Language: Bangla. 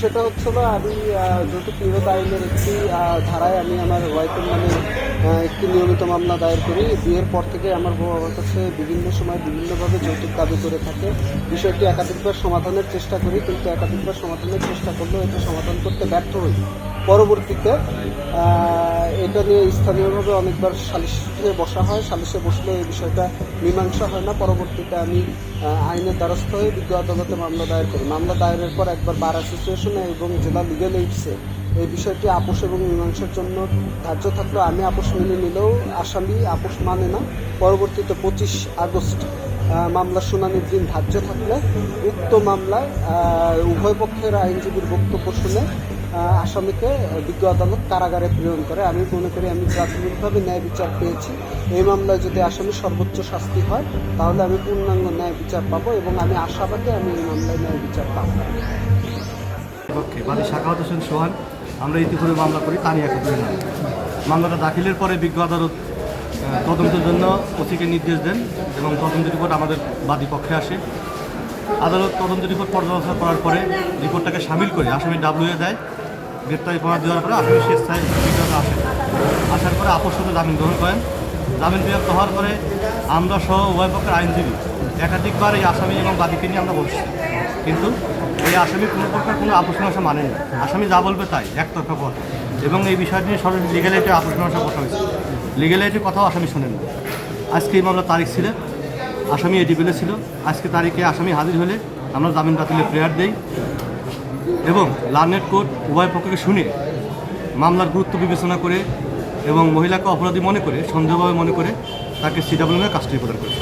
বিষয়টা হচ্ছিল আমি যৌতুক নিরোধ আইনের একটি ধারায় আমি আমার ওয়াইফের নামে একটি নিয়মিত মামলা দায়ের করি। বিয়ের পর থেকে আমার বউ আমার কাছে বিভিন্ন সময় বিভিন্নভাবে যৌতুক দাবি করে থাকে। বিষয়টি একাধিকবার সমাধানের চেষ্টা করি, কিন্তু একাধিকবার সমাধানের চেষ্টা করলেও এটা সমাধান করতে ব্যর্থ হই। পরবর্তীতে এটা নিয়ে স্থানীয়ভাবে অনেকবার সালিশে বসা হয়। সালিশে বসলেও এই বিষয়টা মীমাংসা হয় না। পরবর্তীতে আমি আইনের দ্বারস্থ হয়ে বিজ্ঞ আদালতে মামলা দায়ের করি। মামলা দায়েরের পর একবার বার অ্যাসোসিয়েশনে এবং জেলা লিগ্যাল এইডসে এই বিষয়টি আপোষ এবং মীমাংসার জন্য ধার্য থাকলেও আমি আপোষ মেনে নিলেও আসামি আপোষ মানে না। পরবর্তীতে 25 আগস্ট মামলার শুনানির দিন ধার্য থাকলে উক্ত মামলায় উভয় পক্ষের আইনজীবীর বক্তব্য শুনে আসামিকে বিজ্ঞ আদালত কারাগারে প্রেরণ করে। আমি মনে করি আমি প্রাথমিকভাবে ন্যায় বিচার পেয়েছি। এই মামলায় যদি আসামি সর্বোচ্চ শাস্তি হয় তাহলে আমি পূর্ণাঙ্গ ন্যায় বিচার পাবো এবং আমি আশাবাদী আমি এই মামলায় ন্যায় বিচার পাবো। বাদী সাখাওয়াত হোসেন সোহান, আমরা ইতিপূর্বে মামলা করি তানিয়া খাতুনের নামে। মামলাটা দাখিলের পরে বিজ্ঞ আদালত তদন্তের জন্য ওসিকে নির্দেশ দেন এবং তদন্ত রিপোর্ট আমাদের বাদী পক্ষে আসে। আদালত তদন্ত রিপোর্ট পর্যালোচনা করার পরে রিপোর্টটাকে সামিল করে আসামি ডাব্লিউএ দেয়। গ্রেপ্তারি পরোয়ানা দেওয়ার পরে আসামি স্বেচ্ছায় আসার পরে আপোষ সাথে জামিন গ্রহণ করেন। জামিন প্রাপ্ত হওয়ার পরে আমরা সহ উভয় পক্ষের আইনজীবী একাধিকবার এই আসামি এবং বাদীকে নিয়ে আমরা বসছি, কিন্তু এই আসামি কোনো প্রকার কোনো আপোষ মীমাংসা মানেন না। আসামি যা বলবে তাই একতরফা পথ, এবং এই বিষয়টি নিয়ে সরাসরি লিগ্যাল এইডে আপোষ মীমাংসা কথা হয়েছে। লিগ্যাল এইডের কথাও আসামি শোনেন না। আজকে এই মামলার তারিখ ছিল, আসামি এডিবেলে ছিল। আজকে তারিখে আসামি হাজির হলে আমরা জামিন বাতিলের প্রেয়ার দেই এবং লার্নেড কোর্ট উভয় পক্ষকে শুনে মামলার গুরুত্ব বিবেচনা করে এবং মহিলাকে অপরাধী মনে করে সন্দেহভাবে মনে করে তাকে সিডাব্লিউএমে কাস্টডি প্রদান করেছে।